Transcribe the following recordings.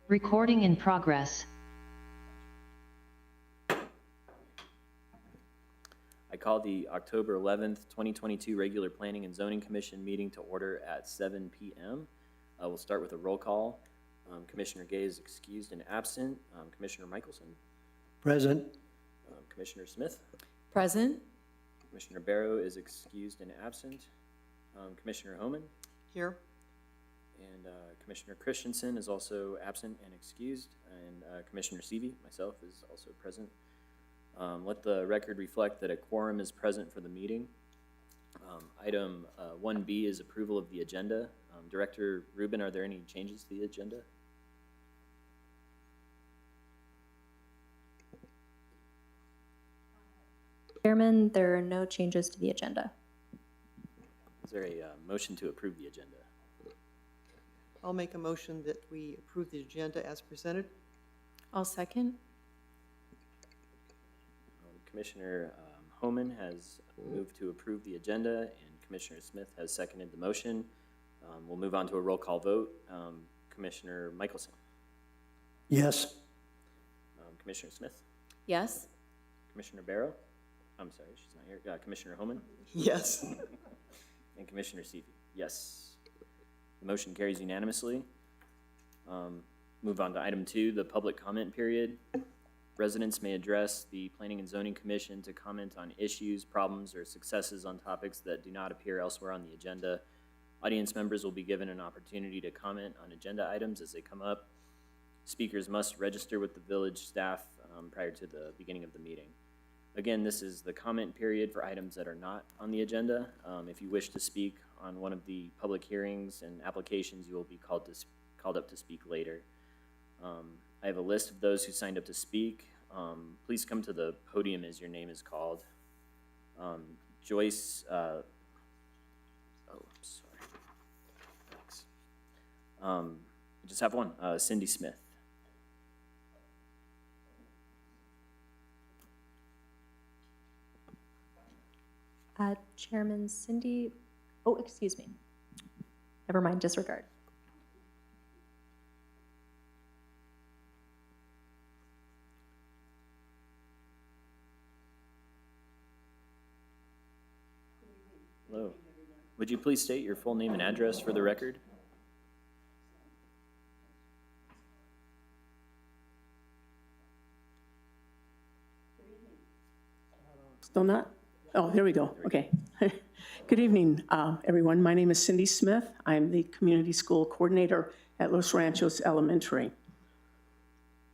Recording in progress. I call the October 11th, 2022 regular Planning and Zoning Commission meeting to order at 7 p.m. We'll start with a roll call. Commissioner Gay is excused and absent. Commissioner Michelson. Present. Commissioner Smith. Present. Commissioner Barrow is excused and absent. Commissioner Homan. Here. And Commissioner Christensen is also absent and excused. And Commissioner Seavey, myself, is also present. Let the record reflect that a quorum is present for the meeting. Item 1B is approval of the agenda. Director Rubin, are there any changes to the agenda? Chairman, there are no changes to the agenda. Is there a motion to approve the agenda? I'll make a motion that we approve the agenda as presented. I'll second. Commissioner Homan has moved to approve the agenda, and Commissioner Smith has seconded the motion. We'll move on to a roll call vote. Commissioner Michelson. Yes. Commissioner Smith. Yes. Commissioner Barrow. I'm sorry, she's not here. Commissioner Homan. Yes. And Commissioner Seavey. Yes. The motion carries unanimously. Move on to item 2, the public comment period. Residents may address the Planning and Zoning Commission to comment on issues, problems, or successes on topics that do not appear elsewhere on the agenda. Audience members will be given an opportunity to comment on agenda items as they come up. Speakers must register with the village staff prior to the beginning of the meeting. Again, this is the comment period for items that are not on the agenda. If you wish to speak on one of the public hearings and applications, you will be called up to speak later. I have a list of those who signed up to speak. Please come to the podium as your name is called. Joyce, oh, I'm sorry. Thanks. I just have one, Cindy Smith. Chairman Cindy, oh, excuse me. Never mind, disregard. Hello. Would you please state your full name and address for the record? Still not? Oh, there we go. Okay. Good evening, everyone. My name is Cindy Smith. I'm the Community School Coordinator at Los Ranchos Elementary.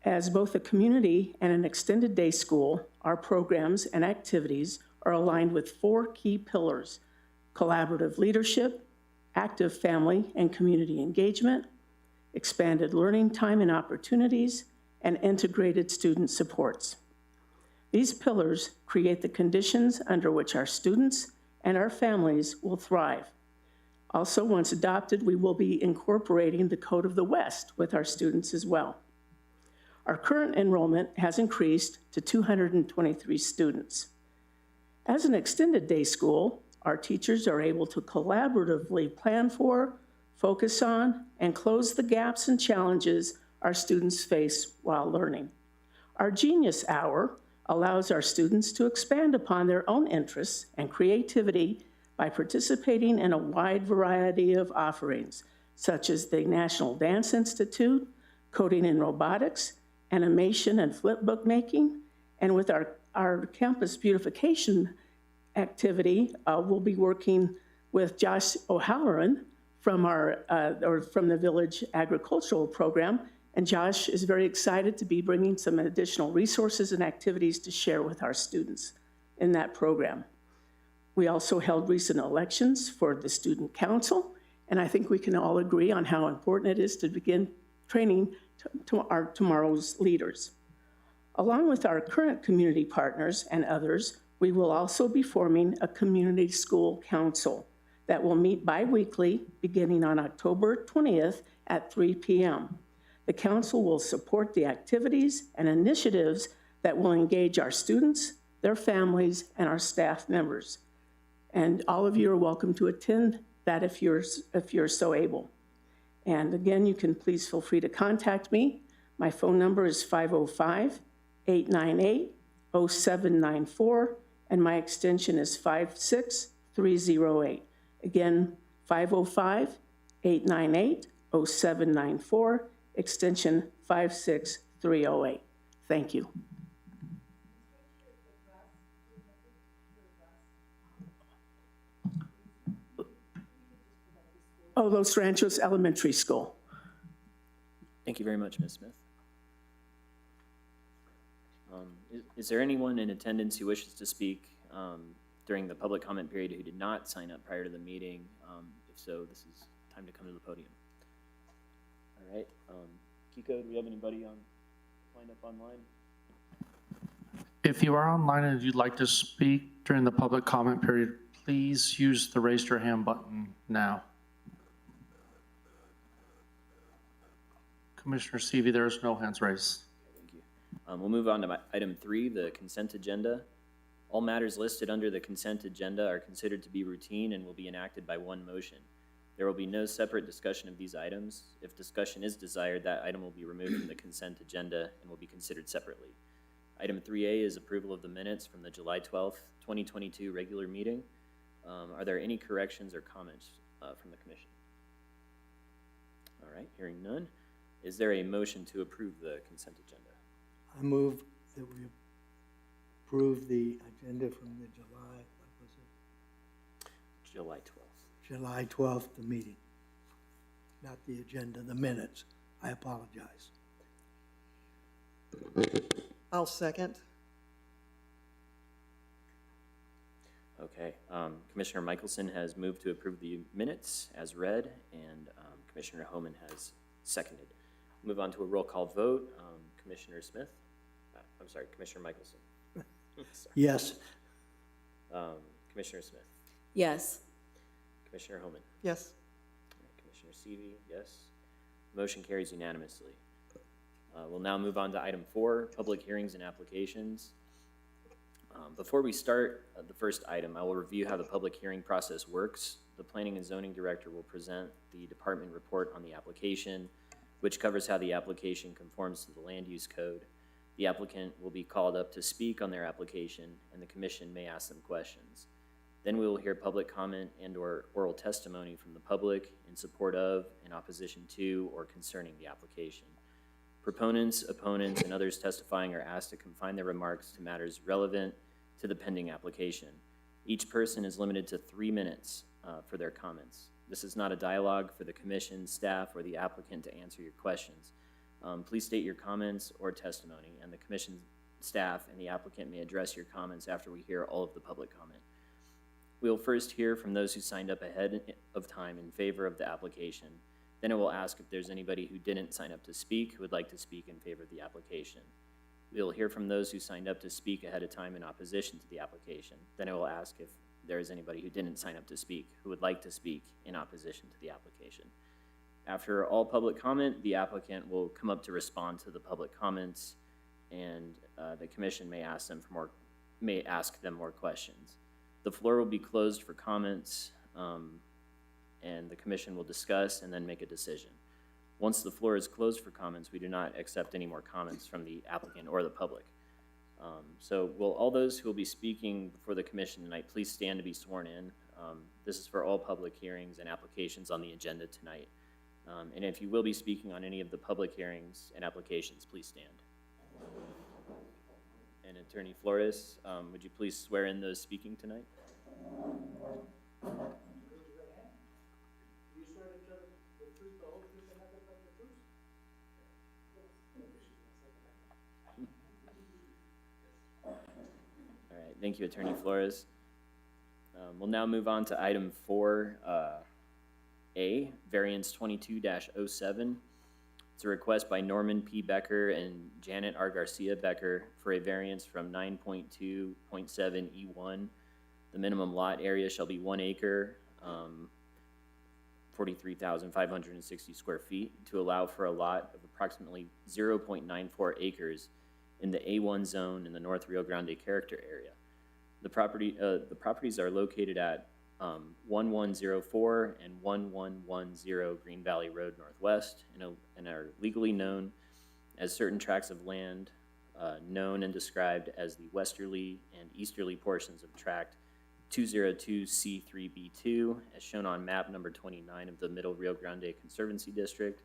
As both a community and an extended day school, our programs and activities are aligned with 4 key pillars: collaborative leadership, active family and community engagement, expanded learning time and opportunities, and integrated student supports. These pillars create the conditions under which our students and our families will thrive. Also, once adopted, we will be incorporating the Code of the West with our students as well. Our current enrollment has increased to 223 students. As an extended day school, our teachers are able to collaboratively plan for, focus on, and close the gaps and challenges our students face while learning. Our Genius Hour allows our students to expand upon their own interests and creativity by participating in a wide variety of offerings, such as the National Dance Institute, coding and robotics, animation and flipbook making, and with our campus beautification activity, we'll be working with Josh O'Halloran from from the Village Agricultural Program. And Josh is very excited to be bringing some additional resources and activities to share with our students in that program. We also held recent elections for the Student Council, and I think we can all agree on how important it is to begin training our tomorrow's leaders. Along with our current community partners and others, we will also be forming a community school council that will meet bi-weekly beginning on October 20th at 3 p.m. The council will support the activities and initiatives that will engage our students, their families, and our staff members. And all of you are welcome to attend that if you're so able. And again, you can please feel free to contact me My phone number is 505-898-0794, and my extension is 56308. Again, 505-898-0794, extension 56308. Thank you. Oh, Los Ranchos Elementary School. Thank you very much, Ms. Smith. Is there anyone in attendance who wishes to speak during the public comment period who did not sign up prior to the meeting? If so, this is time to come to the podium. All right. Kiko, do we have anybody lined up online? If you are online and you'd like to speak during the public comment period, please use the raise your hand button now. Commissioner Seavey, there is no hands raised. Thank you. We'll move on to item 3, the consent agenda. All matters listed under the consent agenda are considered to be routine and will be enacted by one motion. There will be no separate discussion of these items. If discussion is desired, that item will be removed from the consent agenda and will be considered separately. Item 3A is approval of the minutes from the July 12th, 2022 regular meeting. Are there any corrections or comments from the commission? All right, hearing none. Is there a motion to approve the consent agenda? I move that we approve the agenda from the July, what was it? July 12th. July 12th, the meeting. Not the agenda, the minutes. I apologize. I'll second. Okay, Commissioner Michelson has moved to approve the minutes as read, and Commissioner Homan has seconded. Move on to a roll call vote. Commissioner Smith? I'm sorry, Commissioner Michelson. Sorry. Yes. Commissioner Smith? Yes. Commissioner Homan? Yes. Commissioner Seavey, yes. Motion carries unanimously. We'll now move on to item 4, public hearings and applications. Before we start the first item, I will review how the public hearing process works. The Planning and Zoning Director will present the department report on the application, which covers how the application conforms to the land use code. The applicant will be called up to speak on their application, and the commission may ask them questions. Then we will hear public comment and/or oral testimony from the public in support of, in opposition to, or concerning the application. Proponents, opponents, and others testifying are asked to confine their remarks to matters relevant to the pending application. Each person is limited to 3 minutes for their comments. This is not a dialogue for the commission, staff, or the applicant to answer your questions. Please state your comments or testimony, and the commission staff and the applicant may address your comments after we hear all of the public comment. We will first hear from those who signed up ahead of time in favor of the application. Then it will ask if there's anybody who didn't sign up to speak who would like to speak in favor of the application. We will hear from those who signed up to speak ahead of time in opposition to the application. Then it will ask if there is anybody who didn't sign up to speak who would like to speak in opposition to the application. After all public comment, the applicant will come up to respond to the public comments, and the commission may ask them more questions. The floor will be closed for comments, and the commission will discuss and then make a decision. Once the floor is closed for comments, we do not accept any more comments from the applicant or the public. So will all those who will be speaking before the commission tonight please stand to be sworn in. This is for all public hearings and applications on the agenda tonight. And if you will be speaking on any of the public hearings and applications, please stand. And Attorney Flores, would you please swear in those speaking tonight? All right, thank you, Attorney Flores. We'll now move on to item 4A, variance 22-07. It's a request by Norman P. Becker and Janet R. Garcia Becker for a variance from 9.2.7E1. The minimum lot area shall be 1 acre, 43,560 square feet, to allow for a lot of approximately 0.94 acres in the A1 zone in the North Rio Grande character area. The properties are located at 1104 and 1110 Green Valley Road Northwest and are legally known as certain tracts of land known and described as the westerly and easterly portions of tract 202C3B2, as shown on map number 29 of the Middle Rio Grande Conservancy District,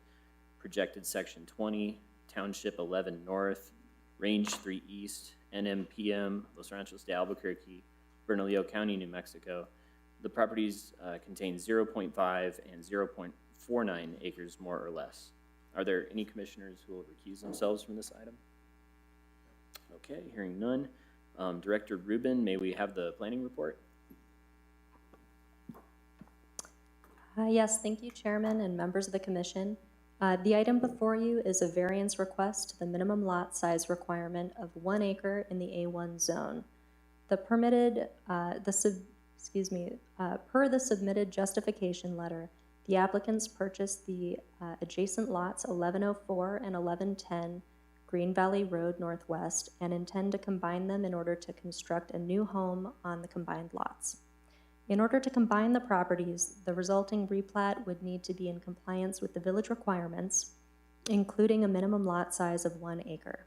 projected section 20, township 11 north, range 3 east, NMPM, Los Ranchos de Albuquerque, Bernalillo County, New Mexico. The properties contain 0.5 and 0.49 acres more or less. Are there any commissioners who will recuse themselves from this item? Okay, hearing none. Director Rubin, may we have the planning report? Yes, thank you, Chairman and members of the commission. The item before you is a variance request to the minimum lot size requirement of 1 acre in the A1 zone. The permitted, per the submitted justification letter, the applicants purchased the adjacent lots 1104 and 1110 Green Valley Road Northwest and intend to combine them in order to construct a new home on the combined lots. In order to combine the properties, the resulting replat would need to be in compliance with the village requirements, including a minimum lot size of 1 acre.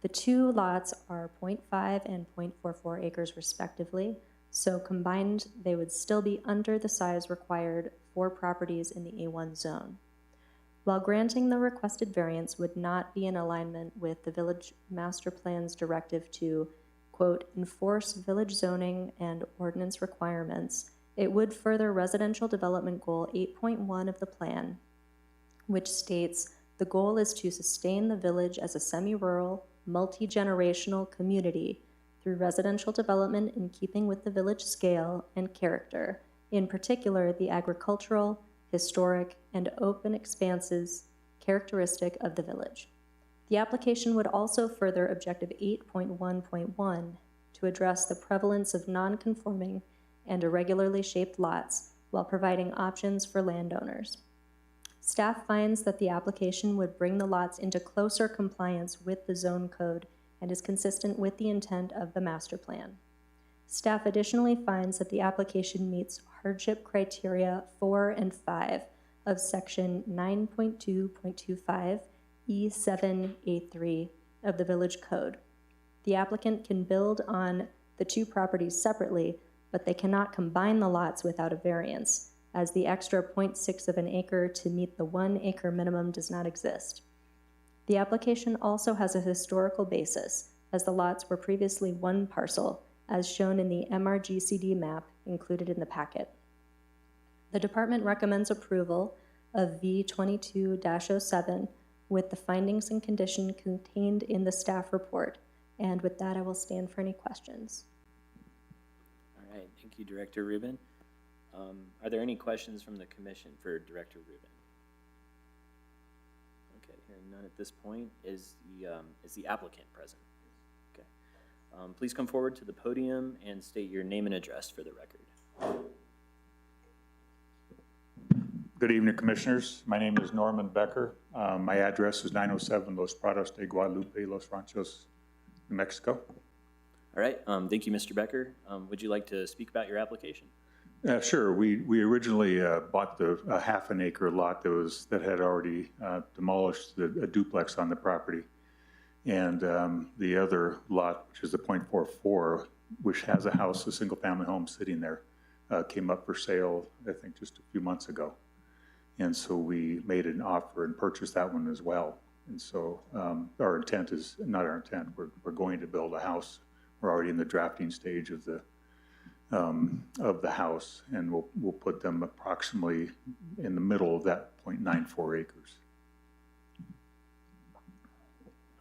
The two lots are 0.5 and 0.44 acres respectively, so combined they would still be under the size required for properties in the A1 zone. While granting the requested variance would not be in alignment with the village master plan's directive to, quote, enforce village zoning and ordinance requirements, it would further residential development goal 8.1 of the plan, which states the goal is to sustain the village as a semi-rural, multi-generational community through residential development in keeping with the village scale and character, in particular the agricultural, historic, and open expanses characteristic of the village. The application would also further Objective 8.1.1 to address the prevalence of non-conforming and irregularly shaped lots while providing options for landowners. Staff finds that the application would bring the lots into closer compliance with the zone code and is consistent with the intent of the master plan. Staff additionally finds that the application meets hardship criteria 4 and 5 of section 9.2.25 E7A3 of the Village Code. The applicant can build on the two properties separately, but they cannot combine the lots without a variance, as the extra 0.6 of an acre to meet the 1 acre minimum does not exist. The application also has a historical basis, as the lots were previously one parcel, as shown in the MRGCD map included in the packet. The department recommends approval of V22-07 with the findings and condition contained in the staff report. And with that, I will stand for any questions. All right, thank you, Director Rubin. Are there any questions from the commission for Director Rubin? Okay, hearing none at this point. Is the applicant present? Okay. Please come forward to the podium and state your name and address for the record. Good evening, Commissioners. My name is Norman Becker. My address is 907 Los Prados de Guadalupe, Los Ranchos, New Mexico. All right, thank you, Mr. Becker. Would you like to speak about your application? Sure. We originally bought a half an acre lot that had already demolished a duplex on the property, and the other lot, which is the .44, which has a house, a single-family home sitting there, came up for sale, I think, just a few months ago. And so we made an offer and purchased that one as well. And so our intent is, not our intent, we're going to build a house. We're already in the drafting stage of the house, and we'll put them approximately in the middle of that 0.94 acres.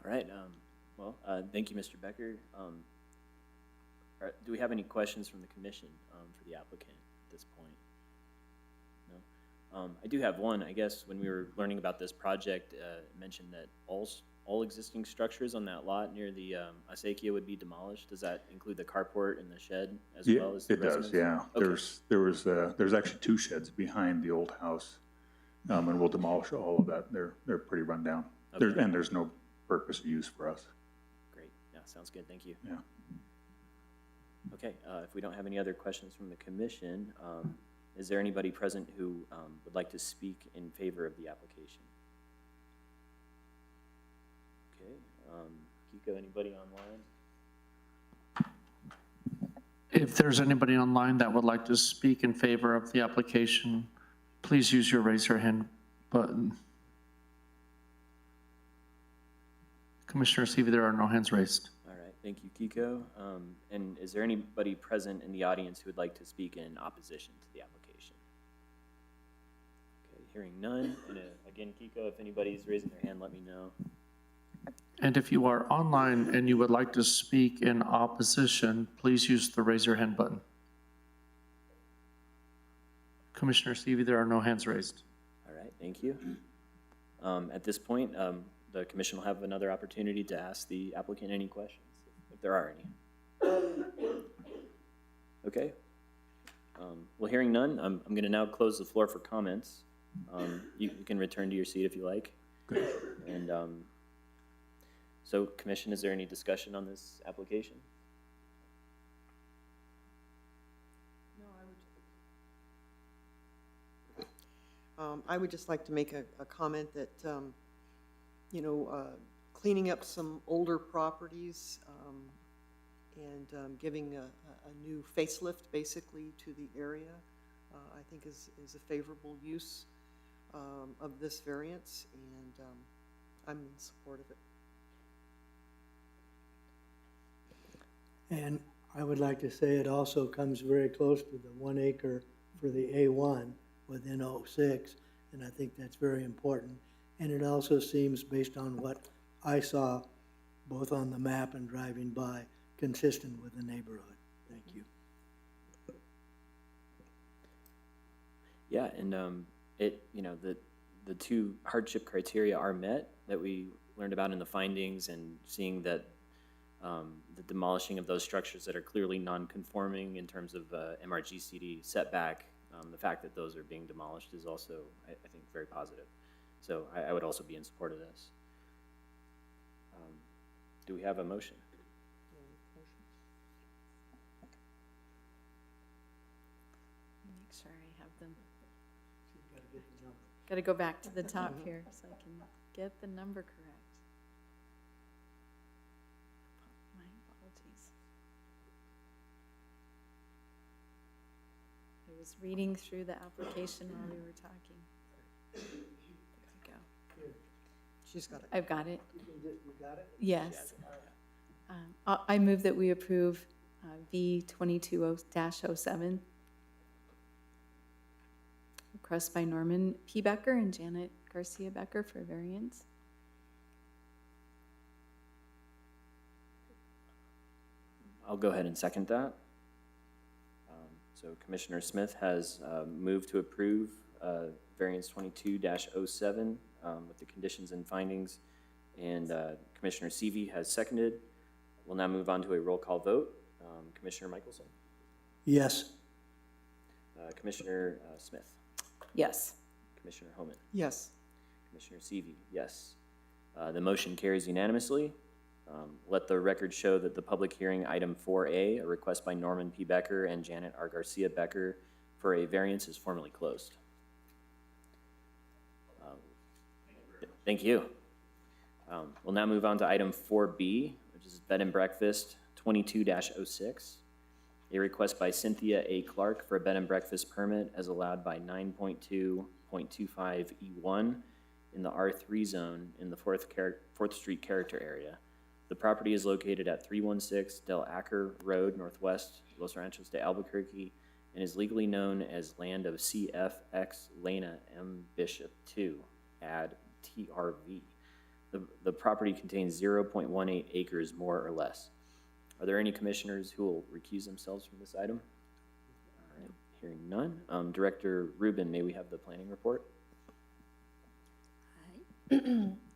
All right, thank you, Mr. Becker. Do we have any questions from the commission for the applicant at this point? No? I do have one. I guess when we were learning about this project, it mentioned that all existing structures on that lot near the acequia would be demolished. Does that include the carport and the shed as well as the residence? It does, yeah. Okay. There's actually 2 sheds behind the old house, and we'll demolish all of that. They're pretty run down. Okay. There's no purpose of use for us. Great. Yeah, sounds good. Thank you. Yeah. Okay, if we don't have any other questions from the commission, is there anybody present who would like to speak in favor of the application? Kiko, anybody online? If there's anybody online that would like to speak in favor of the application, please use your raise your hand button. Commissioner Seavey, there are no hands raised. All right, thank you, Kiko. And is there anybody present in the audience who would like to speak in opposition to the application? Okay, hearing none. And again, Kiko, if anybody's raising their hand, let me know. And if you are online and you would like to speak in opposition, please use the raise your hand button. Commissioner Seavey, there are no hands raised. All right, thank you. At this point, the commission will have another opportunity to ask the applicant any questions, if there are any. Okay. Well, hearing none, I'm going to now close the floor for comments. You can return to your seat if you like. And so, commission, is there any discussion on this application? I would just like to make a comment that, you know, cleaning up some older properties and giving a new facelift, basically, to the area, I think is a favorable use of this variance, and I'm in support of it. And I would like to say it also comes very close to the 1 acre for the A1 within 06, and I think that's very important. And it also seems, based on what I saw, both on the map and driving by, consistent with the neighborhood. Thank you. Yeah, and you know, the two hardship criteria are met that we learned about in the findings, and seeing that the demolishing of those structures that are clearly non-conforming in terms of MRGCD setback, the fact that those are being demolished is also, I think, very positive. So I would also be in support of this. Do we have a motion? Make sure I have them. Got to go back to the top here so I can get the number correct. My apologies. I was reading through the application while we were talking. There we go. She's got it. I've got it. You got it? Yes. I move that we approve V 22-07. Request by Norman P. Becker and Janet Garcia Becker for variance. I'll go ahead and second that. So Commissioner Smith has moved to approve variance 22-07 with the conditions and findings, and Commissioner Seavey has seconded. We'll now move on to a roll call vote. Commissioner Michelson, Yes. Commissioner Smith, Yes. Commissioner Homan, Yes. Commissioner Seavey, yes. The motion carries unanimously. Let the record show that the public hearing item 4A, a request by Norman P. Becker and Janet R. Garcia Becker for a variance, is formally closed. Thank you. We'll now move on to item 4B, which is bed and breakfast 22-06. A request by Cynthia A. Clark for a bed and breakfast permit as allowed by 9.2.25E1 in the R3 zone in the 4th Street character area. The property is located at 316 Del Acker Road, Northwest Los Ranchos de Albuquerque, and is legally known as land of CFX Lena M. Bishop II, add TRV. The property contains 0.18 acres more or less. Are there any commissioners who will recuse themselves from this item? All right, hearing none. Director Rubin, may we have the planning report?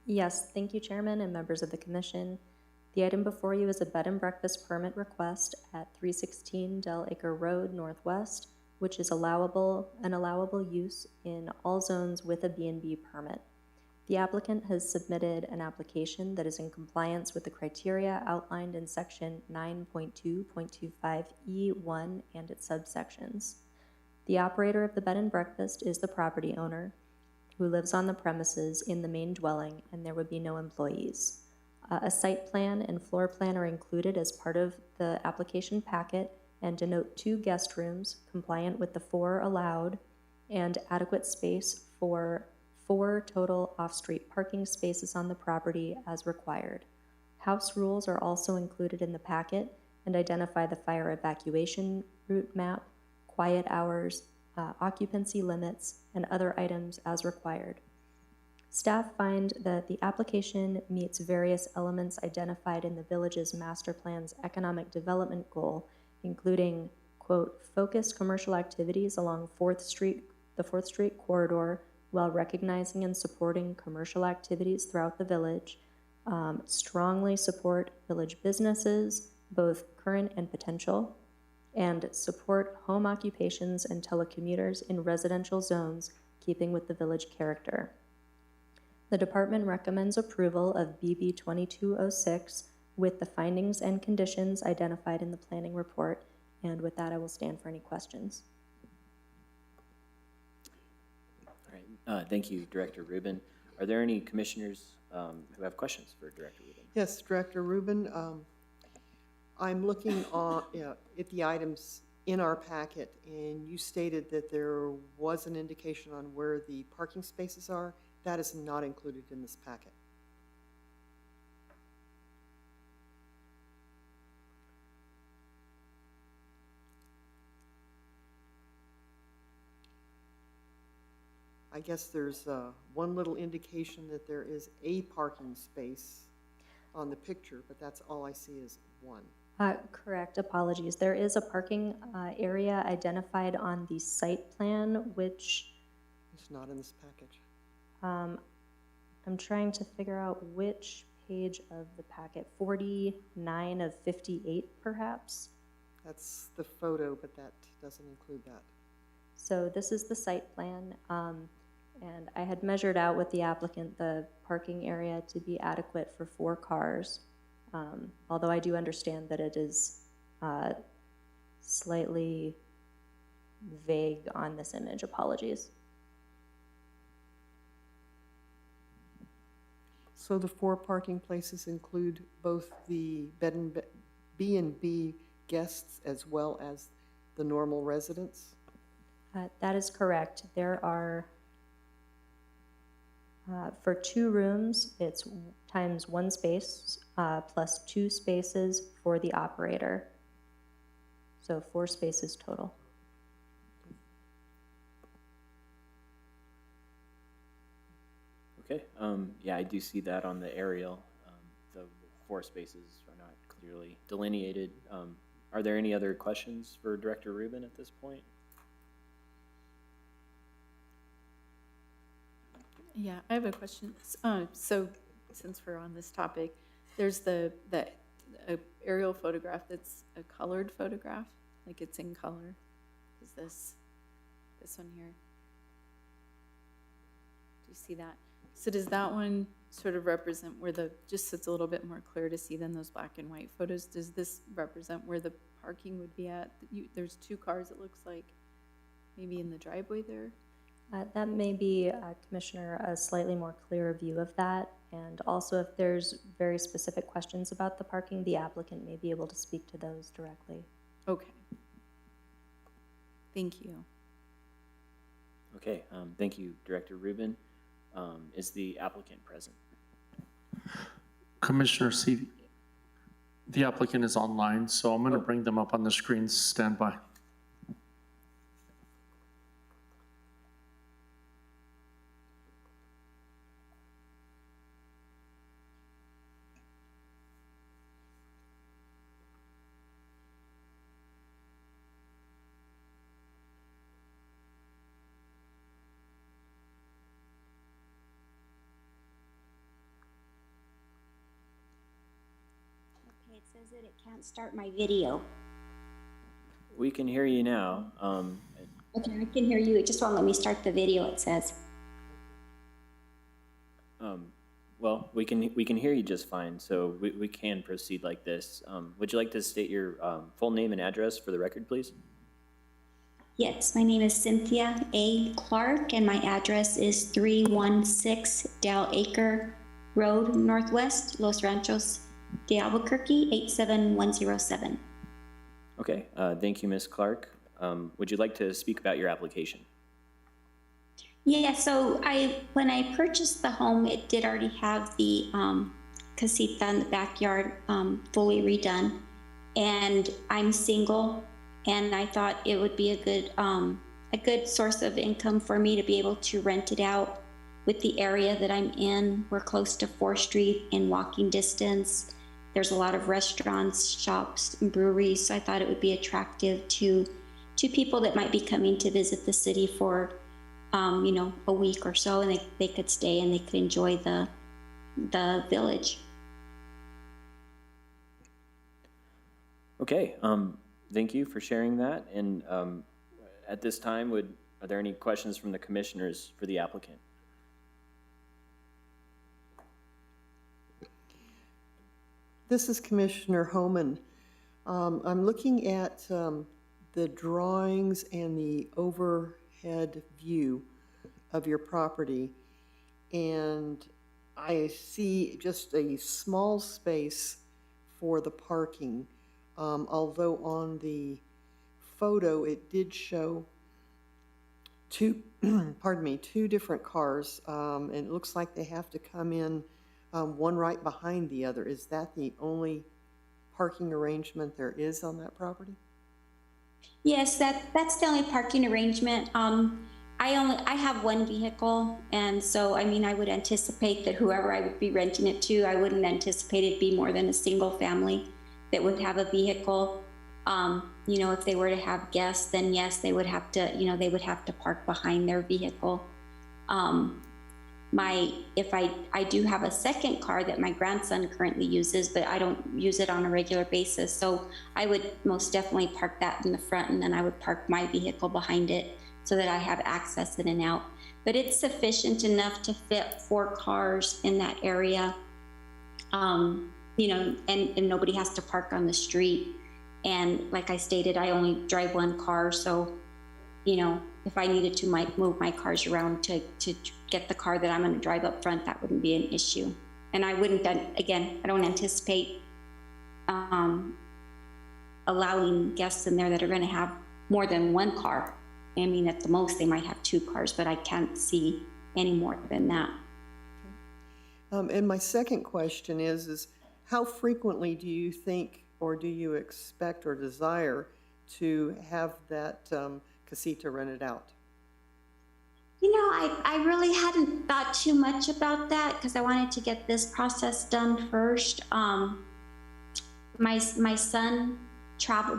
Yes, thank you, Chairman and members of the Commission. The item before you is a bed and breakfast permit request at 316 Del Acre Road, Northwest, which is an allowable use in all zones with a B&B permit. The applicant has submitted an application that is in compliance with the criteria outlined in section 9.2.25E1 and its subsections. The operator of the bed and breakfast is the property owner, who lives on the premises in the main dwelling, and there would be no employees. A site plan and floor plan are included as part of the application packet and denote 2 guest rooms compliant with the 4 allowed and adequate space for 4 total off-street parking spaces on the property as required. House rules are also included in the packet and identify the fire evacuation route map, quiet hours, occupancy limits, and other items as required. Staff find that the application meets various elements identified in the village's master plan's economic development goal, including, quote, focused commercial activities along the 4th Street corridor while recognizing and supporting commercial activities throughout the village, strongly support village businesses, both current and potential, and support home occupations and telecommuters in residential zones, keeping with the village character. The department recommends approval of BB 2206 with the findings and conditions identified in the planning report, and with that, I will stand for any questions. All right, thank you, Director Rubin. Are there any commissioners who have questions for Director Rubin? Yes, Director Rubin, I'm looking at the items in our packet, and you stated that there was an indication on where the parking spaces are. That is not included in this packet. I guess there's one little indication that there is a parking space on the picture, but that's all I see is one. Correct, apologies. There is a parking area identified on the site plan, which It's not in this package. I'm trying to figure out which page of the packet, 49 of 58 perhaps. That's the photo, but that doesn't include that. So this is the site plan, and I had measured out with the applicant the parking area to be adequate for 4 cars. Although I do understand that it is slightly vague on this image, apologies. So the 4 parking places include both the B&B guests as well as the normal residents? That is correct. There are, for 2 rooms, it's times 1 space plus 2 spaces for the operator. So 4 spaces total. Okay, yeah, I do see that on the aerial. The 4 spaces are not clearly delineated. Are there any other questions for Director Rubin at this point? Yeah, I have a question. So since we're on this topic, there's the aerial photograph that's a colored photograph, like it's in color. Is this one here? Do you see that? So does that one sort of represent where just so it's a little bit more clear to see than those black and white photos, does this represent where the parking would be at? There's 2 cars, it looks like, maybe in the driveway there? That may be, Commissioner, a slightly more clearer view of that. And also, if there's very specific questions about the parking, the applicant may be able to speak to those directly. Okay. Thank you. Okay, thank you, Director Rubin. Is the applicant present? Commissioner Seavey, the applicant is online, so I'm going to bring them up on the screen. Stand by. It says that it can't start my video. We can hear you now. Okay, I can hear you. It just won't let me start the video, it says. Well, we can hear you just fine, so we can proceed like this. Would you like to state your full name and address for the record, please? Yes, my name is Cynthia A. Clark, and my address is 316 Dell Acre Road Northwest, Los Ranchos de Albuquerque, 87107. Okay, thank you, Ms. Clark. Would you like to speak about your application? Yeah, so when I purchased the home, it did already have the casita in the backyard fully redone. And I'm single, and I thought it would be a good source of income for me to be able to rent it out with the area that I'm in. We're close to 4th Street in walking distance. There's a lot of restaurants, shops, and breweries, so I thought it would be attractive to people that might be coming to visit the city for a week or so, and they could stay and they could enjoy the village. Okay, thank you for sharing that. And at this time, are there any questions from the commissioners for the applicant? This is Commissioner Homan. I'm looking at the drawings and the overhead view of your property, and I see just a small space for the parking. Although on the photo, it did show two different cars, and it looks like they have to come in one right behind the other. Is that the only parking arrangement there is on that property? Yes, that's the only parking arrangement. I have one vehicle, and so I would anticipate that whoever I would be renting it to, I wouldn't anticipate it'd be more than a single family that would have a vehicle. If they were to have guests, then yes, they would have to park behind their vehicle. If I do have a second car that my grandson currently uses, but I don't use it on a regular basis, so I would most definitely park that in the front, and then I would park my vehicle behind it so that I have access in and out. But it's sufficient enough to fit 4 cars in that area, and nobody has to park on the street. And like I stated, I only drive one car, so if I needed to move my cars around to get the car that I'm going to drive up front, that wouldn't be an issue. And I wouldn't, again, I don't anticipate allowing guests in there that are going to have more than one car. At the most, they might have 2 cars, but I can't see any more than that. And my second question is how frequently do you think, or do you expect or desire to have that casita rented out? I really hadn't thought too much about that because I wanted to get this process done first. My son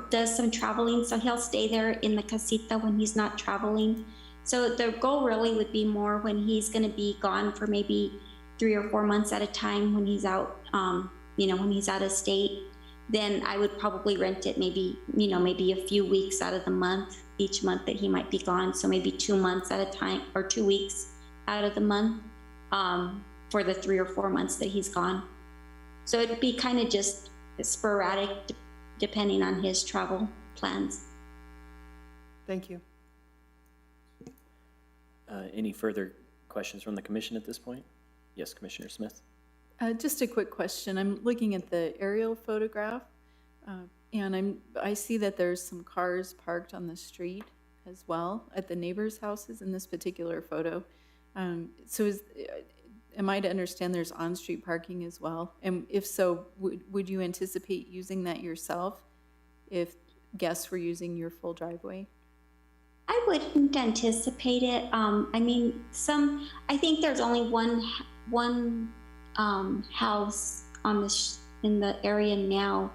does some traveling, so he'll stay there in the casita when he's not traveling. So the goal really would be more when he's going to be gone for maybe 3 or 4 months at a time when he's out, when he's out of state. Then I would probably rent it maybe a few weeks out of the month, each month that he might be gone. So maybe 2 months at a time, or 2 weeks out of the month for the 3 or 4 months that he's gone. So it'd be kind of just sporadic depending on his travel plans. Thank you. Any further questions from the commission at this point? Yes, Commissioner Smith. Just a quick question. I'm looking at the aerial photograph, and I see that there's some cars parked on the street as well at the neighbors' houses in this particular photo. So am I to understand there's on-street parking as well? And if so, would you anticipate using that yourself if guests were using your full driveway? I wouldn't anticipate it. I think there's only one house in the area now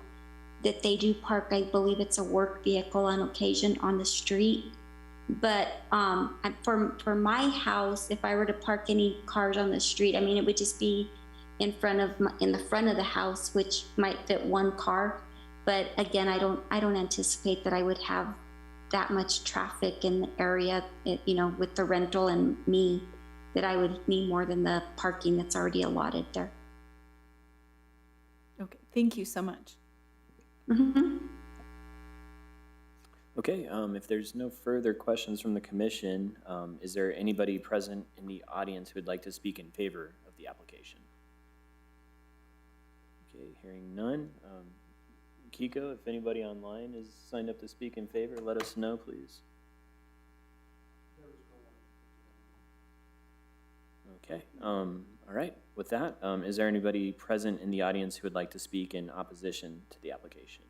that they do park. I believe it's a work vehicle on occasion on the street. But for my house, if I were to park any cars on the street, it would just be in the front of the house, which might fit 1 car. But again, I don't anticipate that I would have that much traffic in the area, with the rental and me, that I would need more than the parking that's already allotted there. Okay, thank you so much. Mm-hmm. Okay, if there's no further questions from the commission, is there anybody present in the audience who would like to speak in favor of the application? Okay, hearing none. Kiko, if anybody online is signed up to speak in favor, let us know, please. Okay, all right. With that, is there anybody present in the audience who would like to speak in opposition to the application?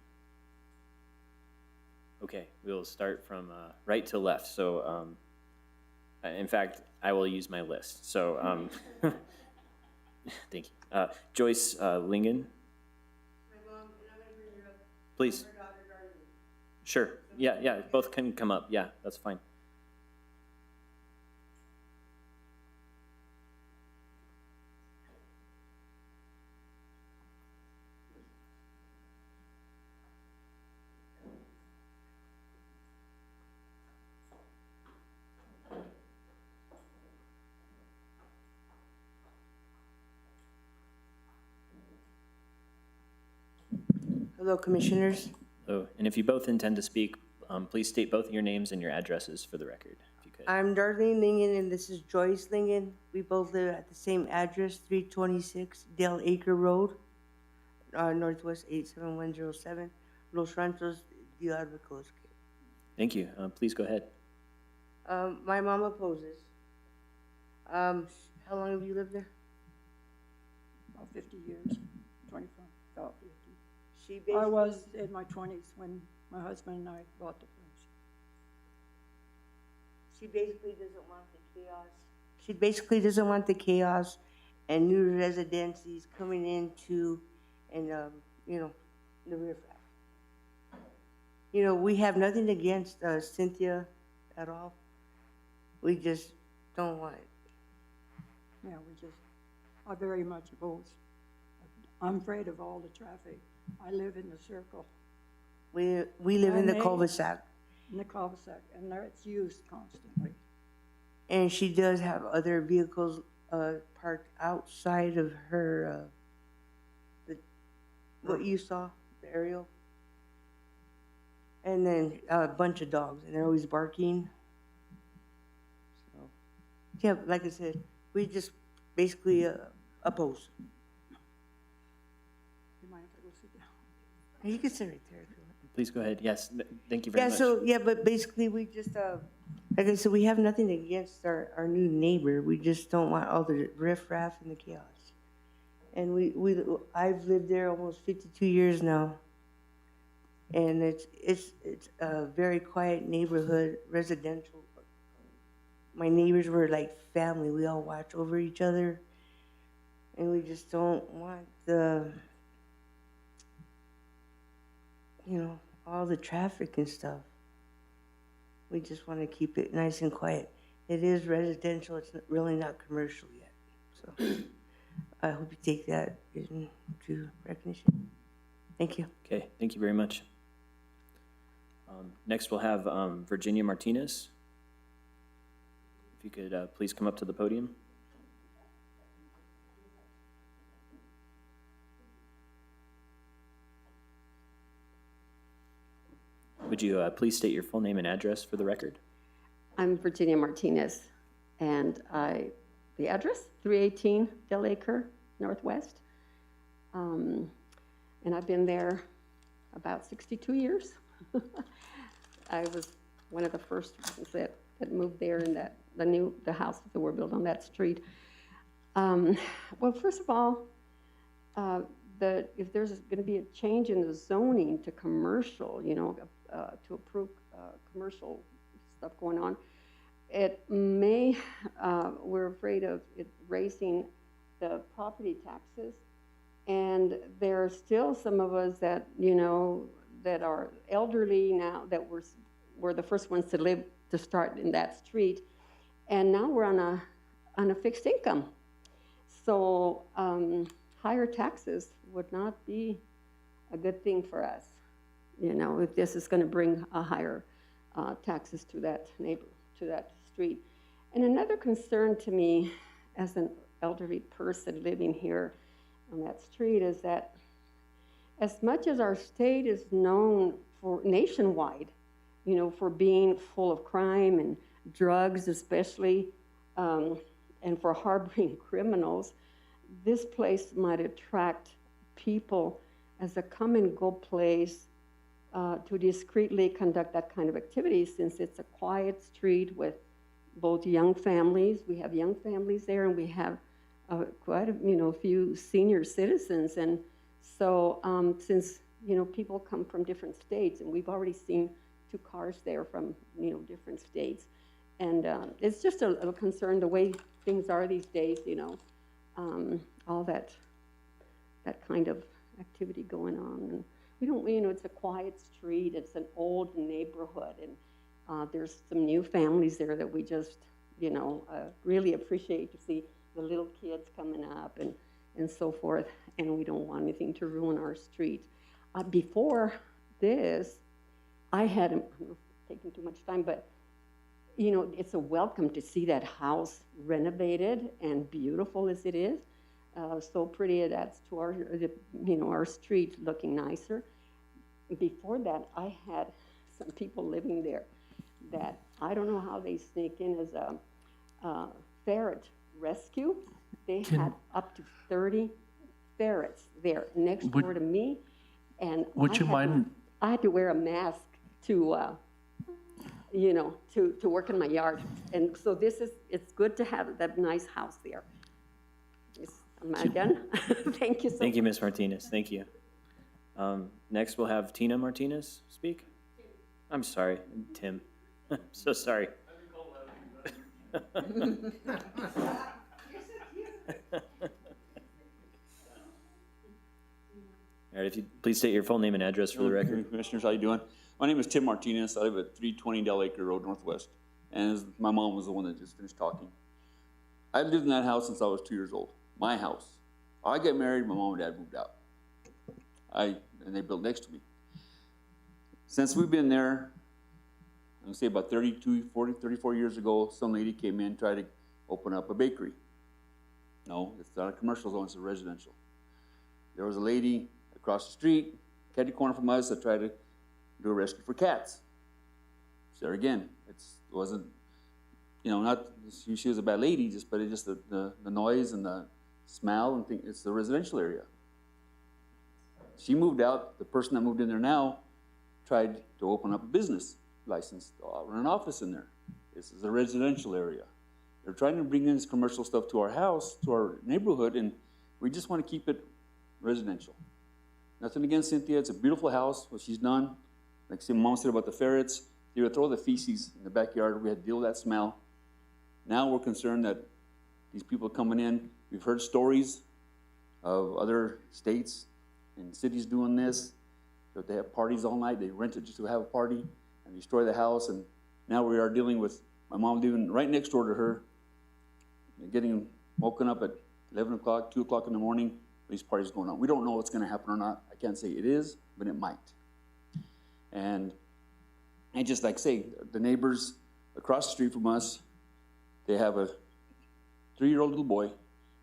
Okay, we'll start from right to left. So, in fact, I will use my list. So, thank you. Joyce Lingen. Please. Sure. Yeah, yeah, both can come up. Yeah, that's fine. Hello, Commissioners. Oh, and if you both intend to speak, please state both your names and your addresses for the record, if you could. I'm Darlene Lingen, and this is Joyce Lingen. We both live at the same address, 326 Del Acre Road, Northwest 87107, Los Ranchos de Arbacosque. Thank you. Please go ahead. My mom opposes. How long have you lived there? About 50 years, 25, about 50. She I basically, was in my 20s when my husband and I bought the place. she basically doesn't want the chaos. She basically doesn't want the chaos and new residencies coming into, and, you know, the riffraff. You know, we have nothing against Cynthia at all. We just don't want it. Yeah, I very much oppose. I'm afraid of all the traffic. I live in the circle, We live in the And they- cul-de-sac, in the cul-de-sac, and there it's used constantly. and she does have other vehicles parked outside of her, what you saw, the aerial. And then a bunch of dogs, and they're always barking. So, yeah, like I said, we just basically oppose. You mind if I go sit down? You can sit right there if you want. Please go ahead. Yes, thank you very Yeah, much. so, yeah, but basically, we just, like I said, we have nothing against our new neighbor. We just don't want all the riffraff and the chaos. And I've lived there almost 52 years now. And it's a very quiet neighborhood, residential. My neighbors were like family. We all watch over each other. And we just don't want all the traffic and stuff. We just want to keep it nice and quiet. It is residential. It's really not commercial yet. So I hope you take that into recognition. Thank you. Okay, thank you very much. Next, we'll have Virginia Martinez. If you could please come up to the podium. Would you please state your full name and address for the record? I'm Virginia Martinez, and the address, 318 Del Acre Northwest. And I've been there about 62 years. I was one of the first ones that moved there in the houses that were built on that street. Well, first of all, if there's going to be a change in the zoning to commercial, to approve commercial stuff going on, it may, we're afraid of it raising the property taxes. And there are still some of us that, that are elderly now, that were the first ones to start in that street. And now we're on a fixed income. So higher taxes would not be a good thing for us, if this is going to bring a higher taxes to that street. And another concern to me as an elderly person living here on that street is that as much as our state is known for nationwide, for being full of crime and drugs especially, and for harboring criminals, this place might attract people as a come-and-go place to discreetly conduct that kind of activity, since it's a quiet street with both young families. We have young families there, and we have quite a few senior citizens. And so since people come from different states, and we've already seen 2 cars there from different states, and it's just a little concern the way things are these days. All that kind of activity going on, and we don't. It's a quiet street. It's an old neighborhood, and there's some new families there that we just really appreciate to see the little kids coming up and so forth. And we don't want anything to ruin our street. Before this, I had, I'm taking too much time, but it's a welcome to see that house renovated and beautiful as it is. So pretty, it adds to our street looking nicer. Before that, I had some people living there that I don't know how they sneak in as a ferret rescue. They had up to 30 ferrets there next door to me, and Would you mind? I had to wear a mask to to work in my yard. And so it's good to have that nice house there. Am I done? Thank you so much. Thank you, Ms. Martinez. Thank you. Next, we'll have Tina Martinez speak. I'm sorry, Tim. I'm so sorry. All right, if you please state your full name and address for the record. Commissioners, how you doing? My name is Tim Martinez. I live at 320 Del Acre Road Northwest. And my mom was the one that just finished talking. I lived in that house since I was 2 years old. My house. I got married, my mom and dad moved out. And they built next to me. Since we've been there, I'm gonna say about 34 years ago, some lady came in, tried to open up a bakery. No, it's not a commercial zone, it's a residential. There was a lady across the street, catty corner from us, that tried to do a rescue for cats. So there again, it wasn't, not, she was a bad lady, but it's just the noise and the smell and it's the residential area. She moved out. The person that moved in there now tried to open up a business license, run an office in there. This is a residential area. They're trying to bring in this commercial stuff to our house, to our neighborhood, and we just want to keep it residential. Nothing against Cynthia. It's a beautiful house, what she's done. Like Mom said about the ferrets, they would throw the feces in the backyard. We had to deal with that smell. Now we're concerned that these people coming in, we've heard stories of other states and cities doing this, that they have parties all night. They rent it just to have a party and destroy the house. And now we are dealing with my mom living right next door to her, getting woken up at 11 o'clock, 2 o'clock in the morning, these parties going on. We don't know what's going to happen or not. I can't say it is, but it might. And just like say, the neighbors across the street from us, they have a 3-year-old little boy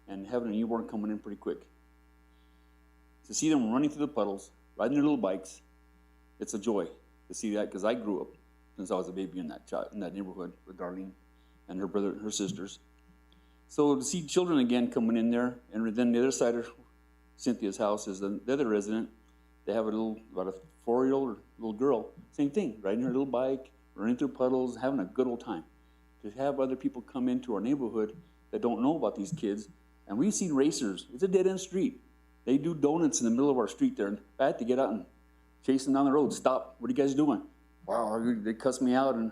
and having a newborn coming in pretty quick. To see them running through the puddles, riding their little bikes, it's a joy to see that, because I grew up since I was a baby in that neighborhood with Darlene and her brother, her sisters. So to see children again coming in there, and then the other side of Cynthia's house is the other resident. They have about a 4-year-old little girl, same thing, riding her little bike, running through puddles, having a good old time. To have other people come into our neighborhood that don't know about these kids, and we've seen racers. It's a dead-end street. They do donuts in the middle of our street there, and I had to get out and chase them down the road. Stop, what are you guys doing? Wow, they cuss me out, and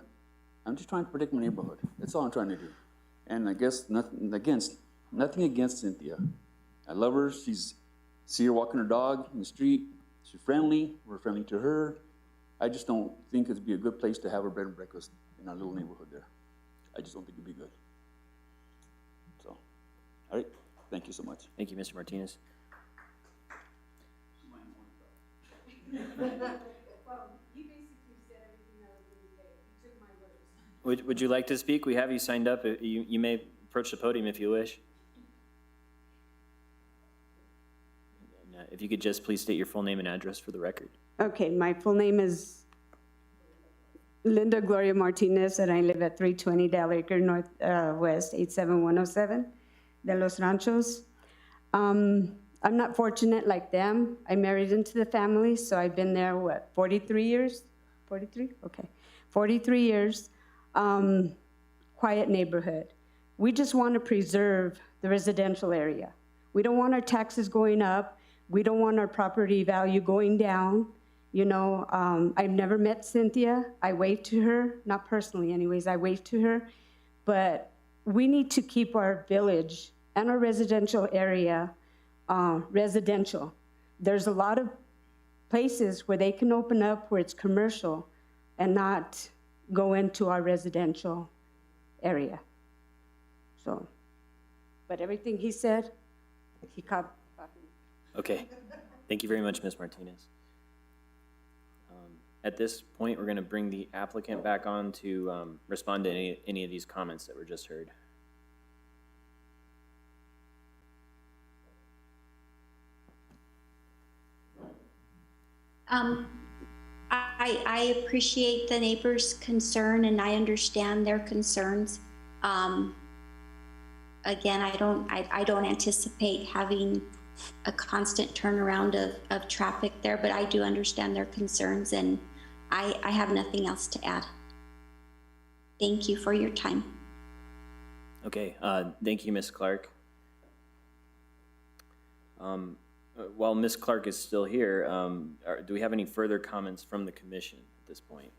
I'm just trying to protect my neighborhood. That's all I'm trying to do. And I guess nothing against Cynthia. I love her. See her walking her dog in the street. She's friendly. We're friendly to her. I just don't think it'd be a good place to have a bed and breakfast in our little neighborhood there. I just don't think it'd be good. So, all right. Thank you so much. Thank you, Mr. Martinez. Would you like to speak? We have you signed up. You may approach the podium if you wish. If you could just please state your full name and address for the record. Okay, my full name is Linda Gloria Martinez, and I live at 320 Del Acre Northwest 87107, De Los Ranchos. I'm not fortunate like them. I married into the family, so I've been there, 43 years? 43? Okay. 43 years. Quiet neighborhood. We just want to preserve the residential area. We don't want our taxes going up. We don't want our property value going down. You know, I've never met Cynthia. I waved to her, not personally anyways, I waved to her. But we need to keep our village and our residential area residential. There's a lot of places where they can open up where it's commercial and not go into our residential area. So, but everything he said, he caught. Okay, thank you very much, Ms. Martinez. At this point, we're going to bring the applicant back on to respond to any of these comments that were just heard. I appreciate the neighbors' concern and I understand their concerns. Again, I don't anticipate having a constant turnaround of traffic there, but I do understand their concerns and I have nothing else to add. Thank you for your time. Okay, thank you, Ms. Clark. While Ms. Clark is still here, do we have any further comments from the commission at this point?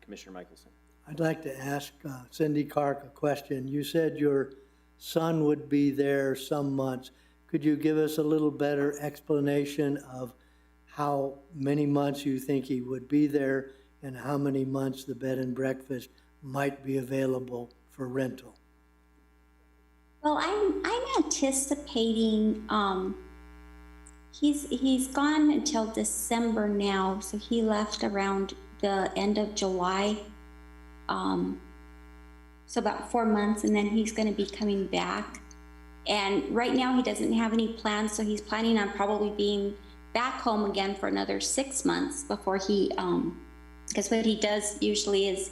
Commissioner Michelson. I'd like to ask Cindy Clark a question. You said your son would be there some months. Could you give us a little better explanation of how many months you think he would be there and how many months the bed and breakfast might be available for rental? Well, I'm anticipating, he's gone until December now, so he left around the end of July. So about 4 months, and then he's going to be coming back. And right now he doesn't have any plans, so he's planning on probably being back home again for another 6 months before he, because what he does usually is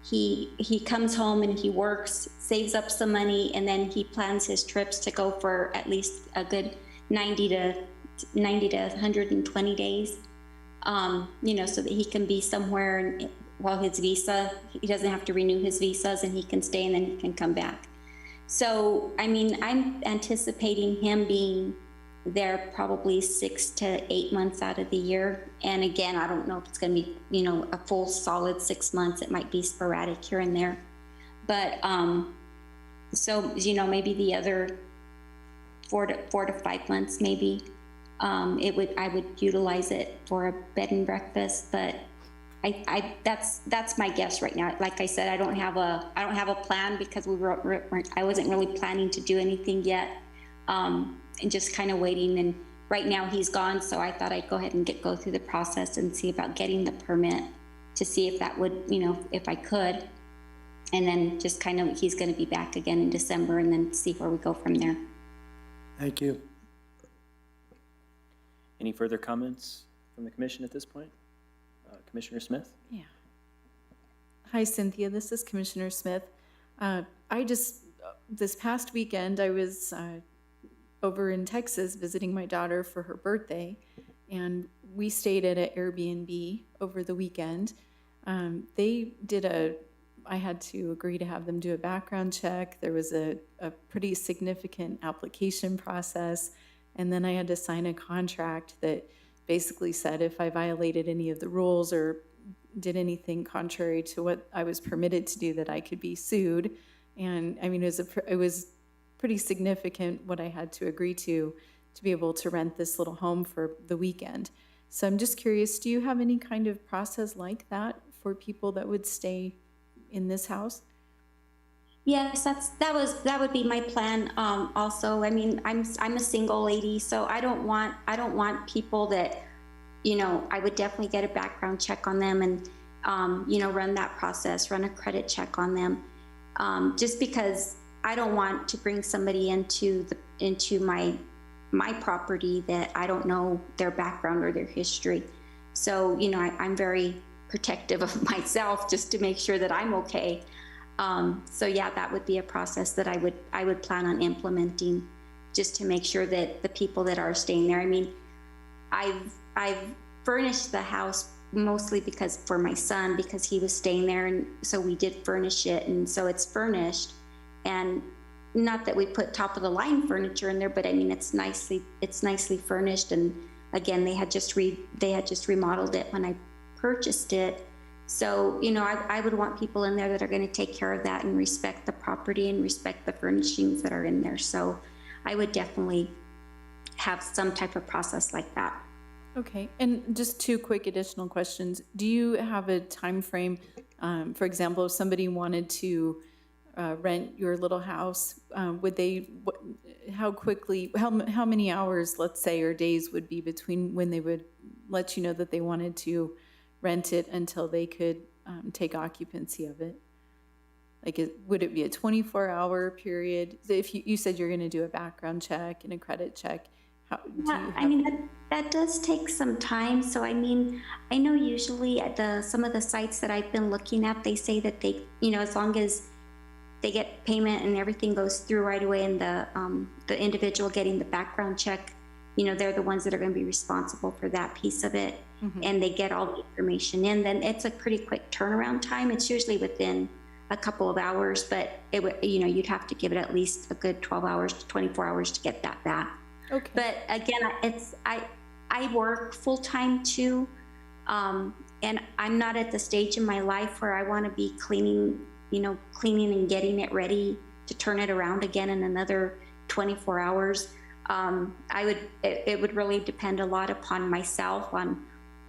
he comes home and he works, saves up some money, and then he plans his trips to go for at least a good 90 to 120 days, you know, so that he can be somewhere while his visa, he doesn't have to renew his visas and he can stay and then he can come back. So, I mean, I'm anticipating him being there probably 6 to 8 months out of the year. And again, I don't know if it's going to be, you know, a full solid 6 months. It might be sporadic here and there. But, so, you know, maybe the other 4 to 5 months, maybe, I would utilize it for a bed and breakfast, but that's my guess right now. Like I said, I don't have a plan because I wasn't really planning to do anything yet, and just kind of waiting. And right now he's gone, so I thought I'd go ahead and go through the process and see about getting the permit to see if that would, you know, if I could, and then just kind of he's going to be back again in December, and then see where we go from there. Thank you. Any further comments from the commission at this point? Commissioner Smith? Yeah. Hi, Cynthia. This is Commissioner Smith. This past weekend, I was over in Texas visiting my daughter for her birthday, and we stayed at an Airbnb over the weekend. I had to agree to have them do a background check. There was a pretty significant application process, and then I had to sign a contract that basically said if I violated any of the rules or did anything contrary to what I was permitted to do, that I could be sued. And I mean, it was pretty significant what I had to agree to be able to rent this little home for the weekend. So I'm just curious, do you have any kind of process like that for people that would stay in this house? Yes, that would be my plan. Also, I mean, I'm a single lady, so I don't want people that, you know, I would definitely get a background check on them and, you know, run that process, run a credit check on them, just because I don't want to bring somebody into my property that I don't know their background or their history. So, you know, I'm very protective of myself just to make sure that I'm okay. So yeah, that would be a process that I would plan on implementing just to make sure that the people that are staying there, I mean, I've furnished the house mostly because for my son, because he was staying there, and so we did furnish it, and so it's furnished. And not that we put top of the line furniture in there, but I mean it's nicely furnished. And again, they had just remodeled it when I purchased it. So, you know, I would want people in there that are going to take care of that and respect the property and respect the furnishings that are in there. So I would definitely have some type of process like that. Okay, and just two quick additional questions. Do you have a time frame? For example, if somebody wanted to rent your little house, would they? How quickly? How many hours, let's say, or days would be between when they would let you know that they wanted to rent it until they could take occupancy of it? Like, would it be a 24-hour period? If you said you're going to do a background check and a credit check. I mean, that does take some time. So, I mean, I know usually at some of the sites that I've been looking at, they say that they, you know, as long as they get payment and everything goes through right away, and the individual getting the background check, you know, they're the ones that are going to be responsible for that piece of it. Mm-hmm. And they get all the information in, then it's a pretty quick turnaround time. It's usually within a couple of hours, but it would, you know, you'd have to give it at least a good 12 hours to 24 hours to get that back. Okay. But again, I work full time too, and I'm not at the stage in my life where I want to be cleaning and getting it ready to turn it around again in another 24 hours. It would really depend a lot upon myself on,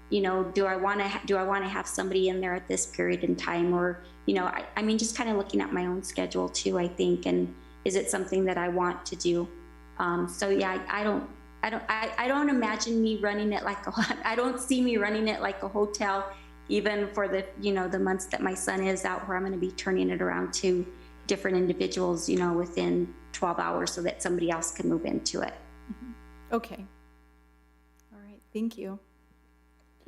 you know, do I want to have somebody in there at this period in time, or, you know, I mean, just kind of looking at my own schedule too, I think, and is it something that I want to do? So yeah, I don't imagine me running it like I don't see me running it like a hotel, even for the, you know, the months that my son is out, where I'm going to be turning it around to different individuals, you know, within 12 hours so that somebody else can move into it. Mm-hmm. Okay. All right. Thank you.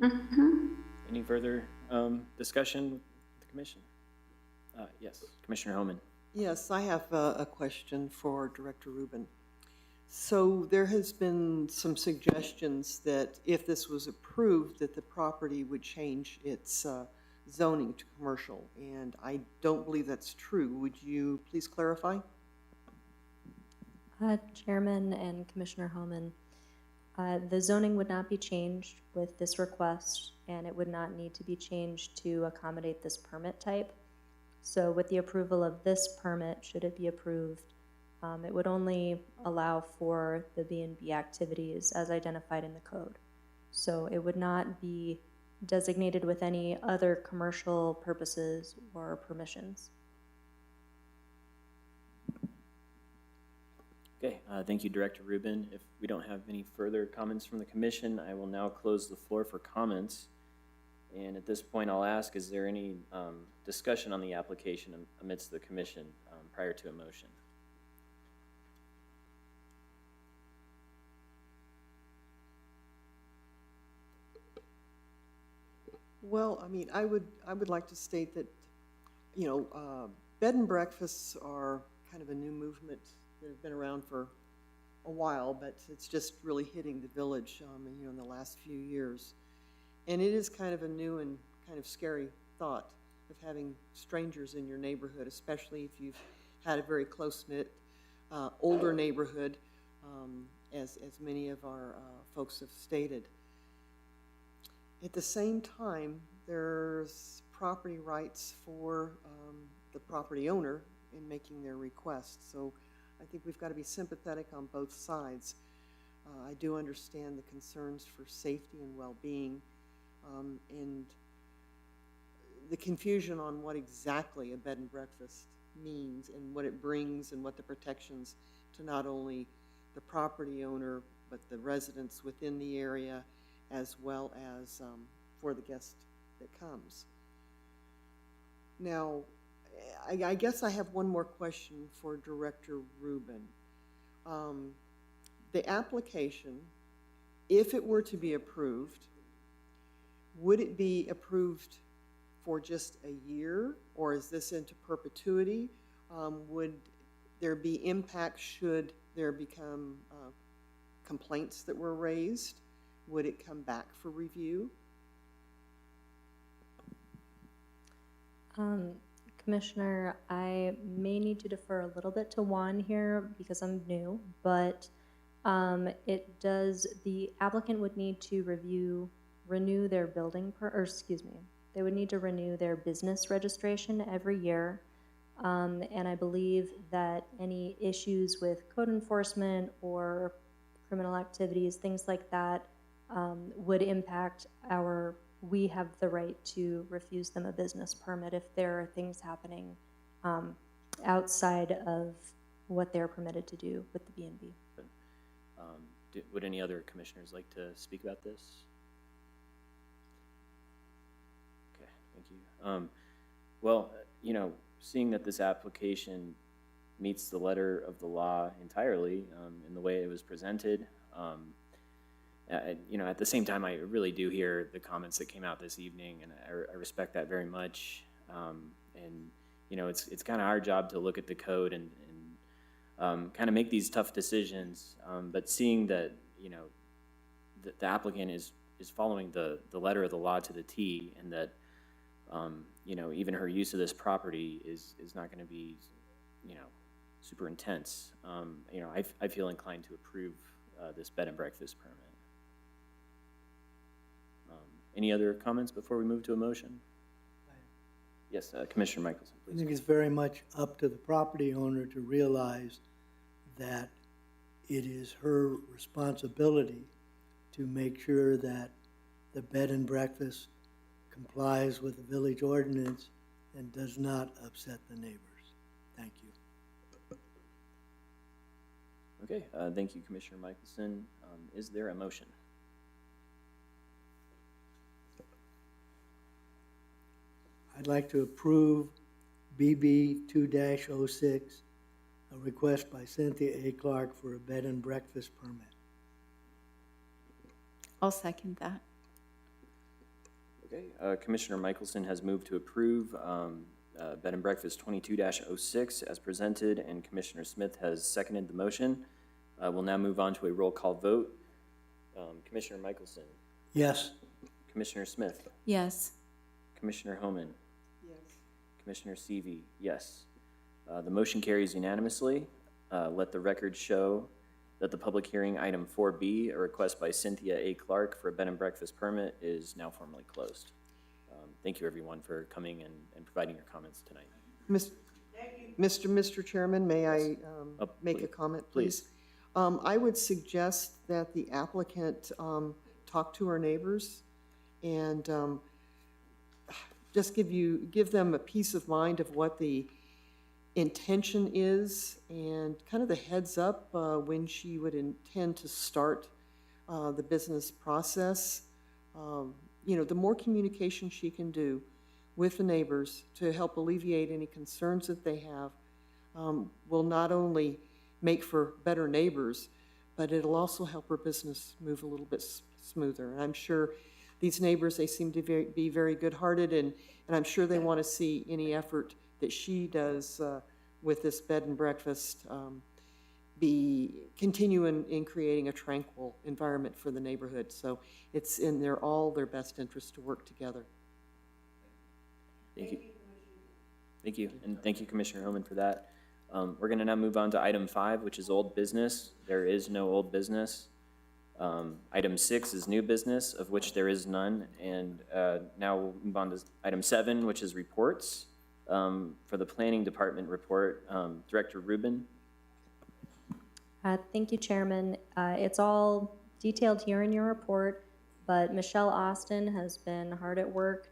Mm-hmm. Any further discussion with the commission? Yes, Commissioner Homan. Yes, I have a question for Director Rubin. So there has been some suggestions that if this was approved, that the property would change its zoning to commercial, and I don't believe that's true. Would you please clarify? Chairman and Commissioner Homan, the zoning would not be changed with this request, and it would not need to be changed to accommodate this permit type. So with the approval of this permit, should it be approved, it would only allow for the B&B activities as identified in the code. So it would not be designated with any other commercial purposes or permissions. Okay, thank you, Director Rubin. If we don't have any further comments from the commission, I will now close the floor for comments. And at this point, I'll ask, is there any discussion on the application amidst the commission prior to a motion? Well, I mean, I would like to state that, you know, bed and breakfasts are kind of a new movement that have been around for a while, but it's just really hitting the village, you know, in the last few years. And it is kind of a new and kind of scary thought of having strangers in your neighborhood, especially if you've had a very close-knit, older neighborhood, as many of our folks have stated. At the same time, there's property rights for the property owner in making their request. So I think we've got to be sympathetic on both sides. I do understand the concerns for safety and well-being, and the confusion on what exactly a bed and breakfast means and what it brings and what the protections to not only the property owner but the residents within the area, as well as for the guest that comes. Now, I guess I have one more question for Director Rubin. The application, if it were to be approved, would it be approved for just a year, or is this into perpetuity? Would there be impact should there become complaints that were raised, would it come back for review? Commissioner, I may need to defer a little bit to Juan here because I'm new, but the applicant would need to renew their they would need to renew their business registration every year. And I believe that any issues with code enforcement or criminal activities, things like that, would impact we have the right to refuse them a business permit if there are things happening outside of what they're permitted to do with the B&B. Would any other commissioners like to speak about this? Okay, thank you. Well, seeing that this application meets the letter of the law entirely in the way it was presented, at the same time, I really do hear the comments that came out this evening, and I respect that very much. It's kind of our job to look at the code and kind of make these tough decisions. But seeing that, the applicant is following the letter of the law to the T, and that, even her use of this property is not going to be, super intense. I feel inclined to approve this bed and breakfast permit. Any other comments before we move to a motion? Yes, Commissioner Michelson, I please. think it's very much up to the property owner to realize that it is her responsibility to make sure that the bed and breakfast complies with the village ordinance and does not upset the neighbors. Thank you. Okay, thank you, Commissioner Michelson. Is there a motion? I'd like to approve BB 2-06, a request by Cynthia A. Clark for a bed and breakfast permit. I'll second that. Okay, Commissioner Michelson has moved to approve bed and breakfast 22-06 as presented, and Commissioner Smith has seconded the motion. We'll now move on to a roll call vote. Commissioner Michelson, Yes. Commissioner Smith, Yes. Commissioner Homan, Yes. Commissioner Seavey, yes. The motion carries unanimously. Let the record show that the public hearing item 4B, a request by Cynthia A. Clark for a bed and breakfast permit, is now formally closed. Thank you, everyone, for coming and providing your comments tonight. Mr. Chairman, may I make a please. comment, please? I would suggest that the applicant talk to our neighbors and just give them a peace of mind of what the intention is and kind of the heads up when she would intend to start the business process. The more communication she can do with the neighbors to help alleviate any concerns that they have will not only make for better neighbors, but it'll also help her business move a little bit smoother. And I'm sure these neighbors, they seem to be very good-hearted, and I'm sure they want to see any effort that she does with this bed and breakfast continue in creating a tranquil environment for the neighborhood. So it's in all their best interest to work together. Thank you. Thank you, and thank you, Commissioner Homan, for that. We're going to now move on to item 5, which is old business. There is no old business. Item 6 is new business, of which there is none. And now we'll move on to item 7, which is reports. For the Planning Department report, Director Rubin. Thank you, Chairman. It's all detailed here in your report, but Michelle Austin has been hard at work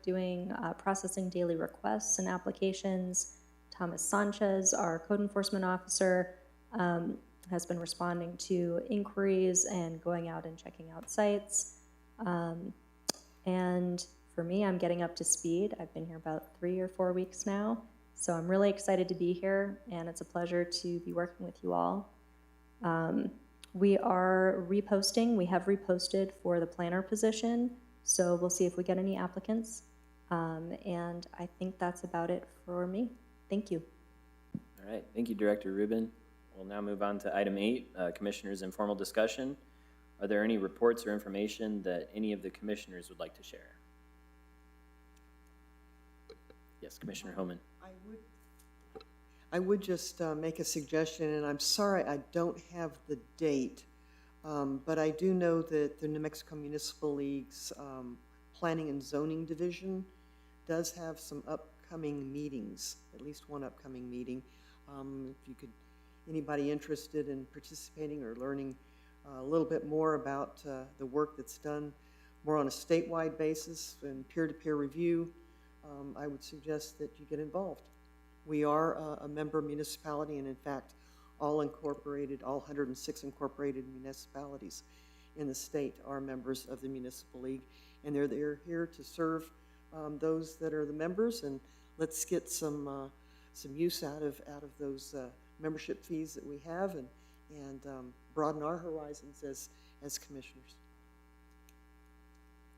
processing daily requests and applications. Thomas Sanchez, our code enforcement officer, has been responding to inquiries and going out and checking out sites. And for me, I'm getting up to speed. I've been here about 3 or 4 weeks now, so I'm really excited to be here, and it's a pleasure to be working with you all. We are reposting. We have reposted for the planner position, so we'll see if we get any applicants. And I think that's about it for me. Thank you. All right, thank you, Director Rubin. We'll now move on to item 8, Commissioners' informal discussion. Are there any reports or information that any of the commissioners would like to share? Yes, Commissioner Homan. I would just make a suggestion, and I'm sorry I don't have the date, but I do know that the New Mexico Municipal League's Planning and Zoning Division does have some upcoming meetings, at least one upcoming meeting. If you could, anybody interested in participating or learning a little bit more about the work that's done more on a statewide basis and peer-to-peer review, I would suggest that you get involved. We are a member municipality, and in fact, all 106 incorporated municipalities in the state are members of the Municipal League, and they're here to serve those that are the members, and let's get some use out of those membership fees that we have, and broaden our horizons as commissioners.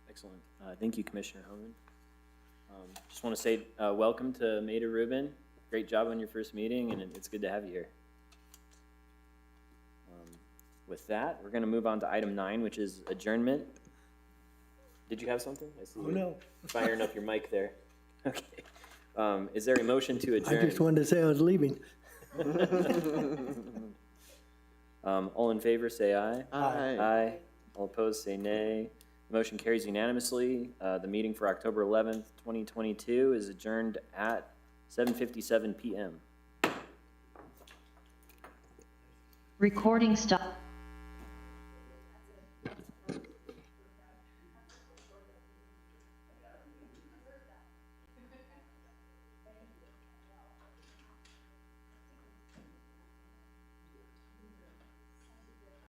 Excellent. Thank you, Commissioner Homan. Just want to say welcome to Maida Rubin. Great job on your first meeting, and it's good to have you here. With that, we're going to move on to item 9, which is adjournment. Did you have something? I see you no. firing up your mic there. Okay. Is there a motion to adjourn? I just wanted to say I was leaving. All in favor, say aye. Aye. Aye. All opposed, say nay. Motion carries unanimously. The meeting for October 11th, 2022 is adjourned at 7:57 p.m. Recording stop.